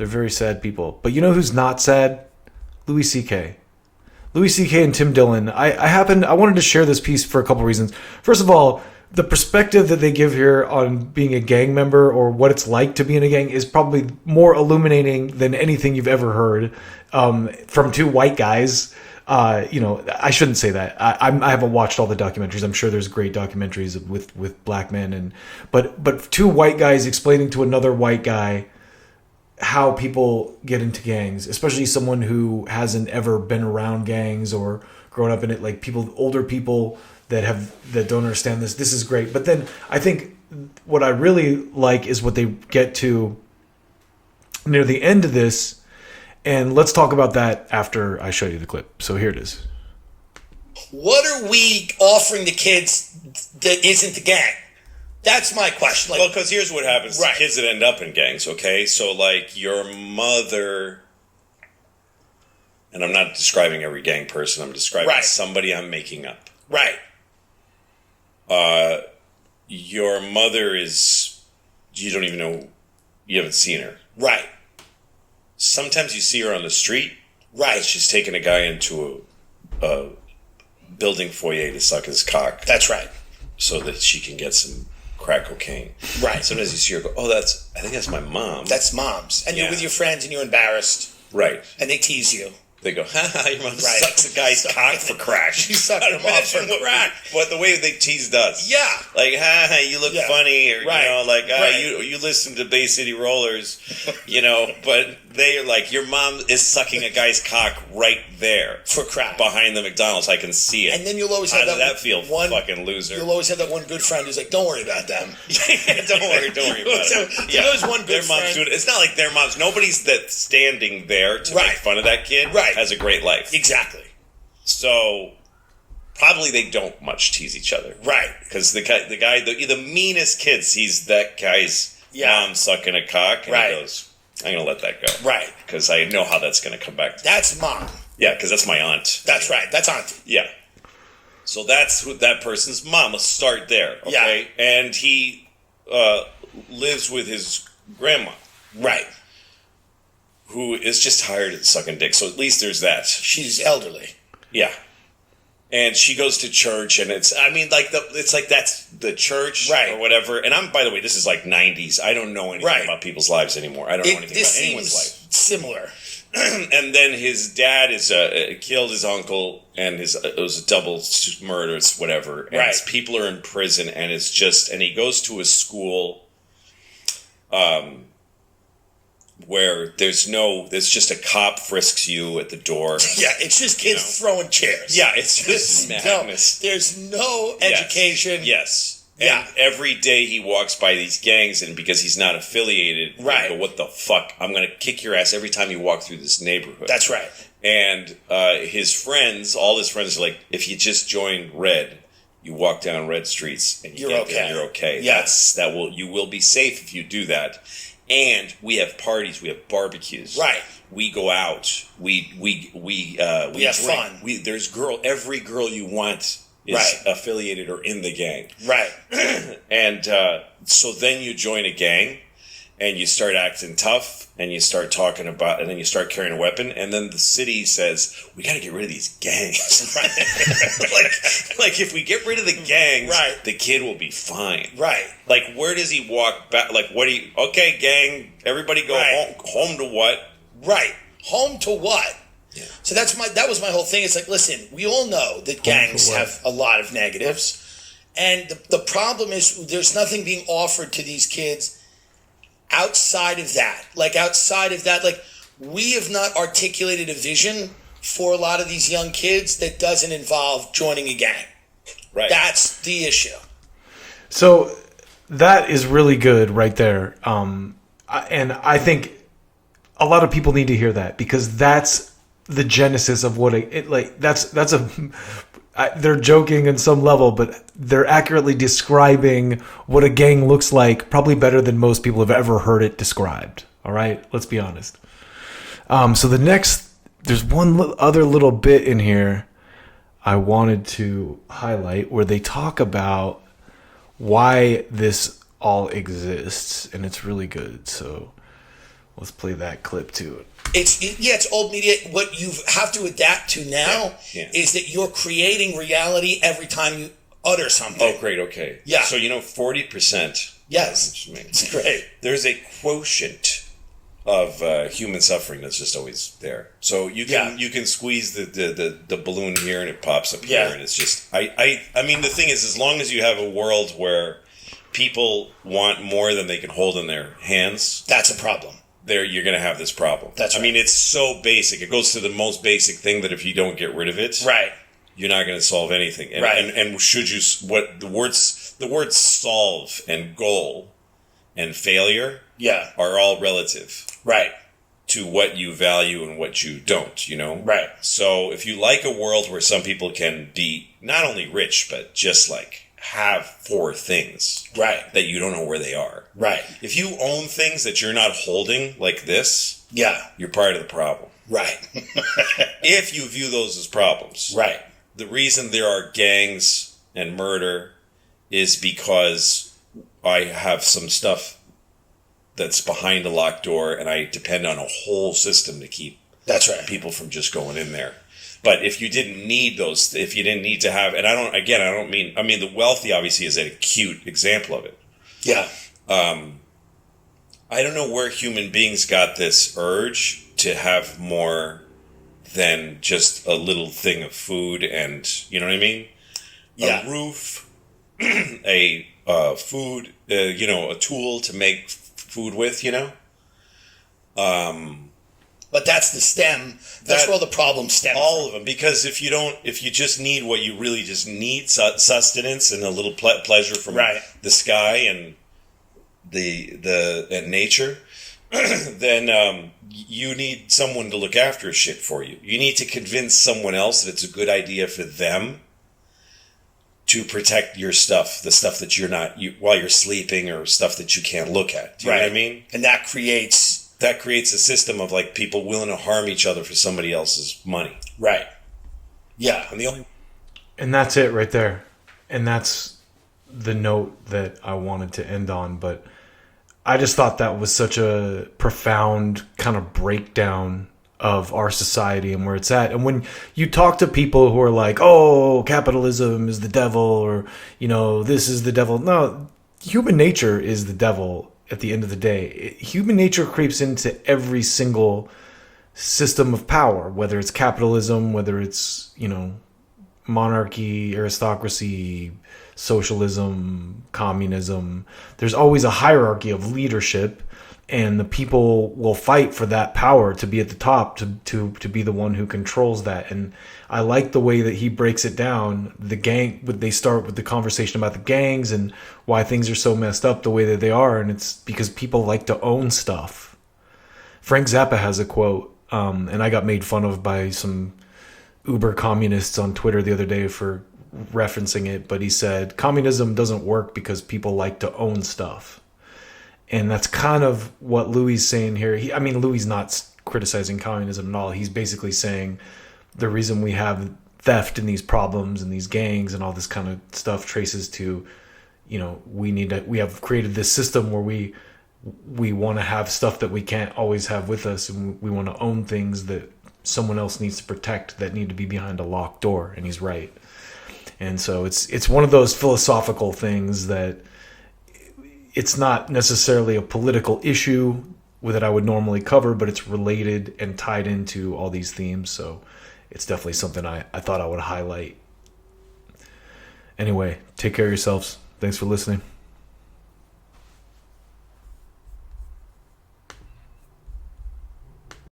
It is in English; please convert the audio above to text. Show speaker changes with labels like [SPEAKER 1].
[SPEAKER 1] They're very sad people. But you know who's not sad? Louis C.K. Louis C.K. and Tim Dillon. I wanted to share this piece for a couple reasons. First of all, the perspective that they give here on being a gang member or what it's like to be in a gang is probably more illuminating than anything you've ever heard from two white guys. I shouldn't say that. I haven't watched all the documentaries. I'm sure there's great documentaries with black men, but two white guys explaining to another white guy how people get into gangs, especially someone who hasn't ever been around gangs or grown up in it, like older people that don't understand this. This is great. But then I think what I really like is what they get to near the end of this. And let's talk about that after I show you the clip. So here it is.
[SPEAKER 2] What are we offering the kids that isn't the gang? That's my question.
[SPEAKER 3] Well, because here's what happens to kids that end up in gangs, okay? So, like, your mother... And I'm not describing every gang person. I'm describing somebody I'm making up.
[SPEAKER 2] Right.
[SPEAKER 3] Your mother is... You don't even know... You haven't seen her.
[SPEAKER 2] Right.
[SPEAKER 3] Sometimes you see her on the street.
[SPEAKER 2] Right.
[SPEAKER 3] She's taking a guy into a building foyer to suck his cock.
[SPEAKER 2] That's right.
[SPEAKER 3] So that she can get some crack cocaine.
[SPEAKER 2] Right.
[SPEAKER 3] Sometimes you see her go, I think that's my mom.
[SPEAKER 2] That's mom's. And you're with your friends and you're embarrassed.
[SPEAKER 3] Right.
[SPEAKER 2] And they tease you.
[SPEAKER 3] They go, your mom sucks a guy's cock for crack.
[SPEAKER 2] She sucked him off for crack.
[SPEAKER 3] What the way they teased us.
[SPEAKER 2] Yeah.
[SPEAKER 3] Like, you look funny. Or, you listen to Bay City Rollers, but they are like, your mom is sucking a guy's cock right there.
[SPEAKER 2] For crack.
[SPEAKER 3] Behind the McDonald's. I can see it.
[SPEAKER 2] And then you'll always have
[SPEAKER 3] that feel fucking loser?
[SPEAKER 2] You'll always have that one good friend who's like, don't worry about them.
[SPEAKER 3] Don't worry about it.
[SPEAKER 2] There's one good friend.
[SPEAKER 3] It's not like their moms. Nobody's that standing there to make fun of that kid.
[SPEAKER 2] Right.
[SPEAKER 3] Has a great life.
[SPEAKER 2] Exactly.
[SPEAKER 3] So probably they don't much tease each other.
[SPEAKER 2] Right.
[SPEAKER 3] Because the meanest kid sees that guy's mom sucking a cock and he goes, I'm going to let that go.
[SPEAKER 2] Right.
[SPEAKER 3] Because I know how that's going to come back.
[SPEAKER 2] That's mom.
[SPEAKER 3] Yeah, because that's my aunt.
[SPEAKER 2] That's right. That's auntie.
[SPEAKER 3] Yeah. So that's that person's mom. Let's start there. Okay. Yeah. And he lives with his grandma.
[SPEAKER 2] Right.
[SPEAKER 3] Who is just tired of sucking dick. So at least there's that.
[SPEAKER 2] She's elderly.
[SPEAKER 3] Yeah. And she goes to church, and it's like that's the church or whatever. And by the way, this is like 90s. I don't know anything about people's lives anymore. I don't know anything about anyone's life.
[SPEAKER 2] Similar.
[SPEAKER 3] And then his dad is killed his uncle, and it was a double murder, it's whatever. And his people are in prison, and it's just, and he goes to a school, where there's just a cop frisks you at the door.
[SPEAKER 2] Yeah, it's just kids throwing chairs.
[SPEAKER 3] Yeah, it's just madness.
[SPEAKER 2] There's no education.
[SPEAKER 3] Yes. And every day he walks by these gangs, and because he's not affiliated, they go, what the fuck? I'm going to kick your ass every time you walk through this neighborhood.
[SPEAKER 2] That's right.
[SPEAKER 3] And all his friends are like, if you just join Red, you walk down Red streets, and you're okay.
[SPEAKER 2] Yeah.
[SPEAKER 3] You will be safe if you do that. And we have parties, we have barbecues.
[SPEAKER 2] Right.
[SPEAKER 3] We go out. We have
[SPEAKER 2] drink. Fun.
[SPEAKER 3] There's every girl you want is affiliated or in the gang.
[SPEAKER 2] Right.
[SPEAKER 3] And so then you join a gang, and you start acting tough, and you start talking about, and then you start carrying a weapon, and then the city says, we got to get rid of these gangs. like if we get rid of the gangs, the kid will be fine. Right. Like, where does he walk back? Like, okay, gang, everybody go home to what?
[SPEAKER 2] Right. Home to what? Yeah. So that was my whole thing. It's like, listen, we all know that gangs have a lot of negatives. And the problem is there's nothing being offered to these kids outside of that. Like, we have not articulated a vision for a lot of these young kids that doesn't involve joining a gang. Right. That's the issue.
[SPEAKER 1] So that is really good right there. And I think a lot of people need to hear that, because that's the genesis of what they're joking in some level, but they're accurately describing what a gang looks like, probably better than most people have ever heard it described. All right, let's be honest. So there's one other little bit in here I wanted to highlight where they talk about why this all exists, and it's really good. So Let's play that clip too.
[SPEAKER 2] It's old media. What you have to adapt to now is that you're creating reality every time you utter something.
[SPEAKER 3] Oh, great. Okay.
[SPEAKER 2] Yeah.
[SPEAKER 3] So 40%.
[SPEAKER 2] Yes, it's great.
[SPEAKER 3] There's a quotient of human suffering that's just always there. So you can squeeze the balloon here and it pops up here, and it's just I mean, the thing is, as long as you have a world where people want more than they can hold in their hands,
[SPEAKER 2] that's a problem.
[SPEAKER 3] You're going to have this problem.
[SPEAKER 2] That's right.
[SPEAKER 3] I mean, it's so basic. It goes to the most basic thing that if you don't get rid of it,
[SPEAKER 2] right,
[SPEAKER 3] you're not going to solve anything. And,
[SPEAKER 2] right.
[SPEAKER 3] And should you, what the words solve and goal and failure are all relative.
[SPEAKER 2] Right.
[SPEAKER 3] To what you value and what you don't, Right. So if you like a world where some people can be not only rich, but just like have 4 things.
[SPEAKER 2] Right.
[SPEAKER 3] That you don't know where they are.
[SPEAKER 2] Right.
[SPEAKER 3] If you own things that you're not holding like this, you're part of the problem.
[SPEAKER 2] Right.
[SPEAKER 3] If you view those as problems.
[SPEAKER 2] Right.
[SPEAKER 3] The reason there are gangs and murder is because I have some stuff that's behind a locked door and I depend on a whole system to keep people from just going in there. But if you didn't need those, if you didn't need to have, and I mean the wealthy obviously is an acute example of it.
[SPEAKER 2] Yeah.
[SPEAKER 3] I don't know where human beings got this urge to have more than just a little thing of food and, you know what I mean?
[SPEAKER 2] Yeah.
[SPEAKER 3] A roof, a food, a tool to make food with,
[SPEAKER 2] But that's the stem. That's where all the problems stem.
[SPEAKER 3] All of them, because if you just need what you really just need, sustenance and a little pleasure from the sky and and nature, then you need someone to look after shit for you. You need to convince someone else that it's a good idea for them to protect your stuff, the stuff that while you're sleeping or stuff that you can't look at. Do you know what I mean?
[SPEAKER 2] And that creates
[SPEAKER 3] a system of like people willing to harm each other for somebody else's money.
[SPEAKER 2] Right. Yeah.
[SPEAKER 1] And that's it right there. And that's the note that I wanted to end on. But I just thought that was such a profound kind of breakdown of our society and where it's at. And when you talk to people who are like, oh, capitalism is the devil, or, this is the devil. No, human nature is the devil. At the end of the day, human nature creeps into every single system of power, whether it's capitalism, whether it's, monarchy, aristocracy, socialism, communism. There's always a hierarchy of leadership, and the people will fight for that power to be at the top, to be the one who controls that. And I like the way that he breaks it down. They start with the conversation about the gangs and why things are so messed up the way that they are, and it's because people like to own stuff. Frank Zappa has a quote, and I got made fun of by some uber communists on Twitter the other day for referencing it, but he said, communism doesn't work because people like to own stuff. And that's kind of what Louis is saying here. Louis is not criticizing communism at all. He's basically saying the reason we have theft and these problems and these gangs and all this kind of stuff traces to, we have created this system where we want to have stuff that we can't always have with us, and we want to own things that someone else needs to protect that need to be behind a locked door. And he's right. And so it's one of those philosophical things that it's not necessarily a political issue that I would normally cover, but it's related and tied into all these themes. So it's definitely something I thought I would highlight. Anyway, take care of yourselves. Thanks for listening.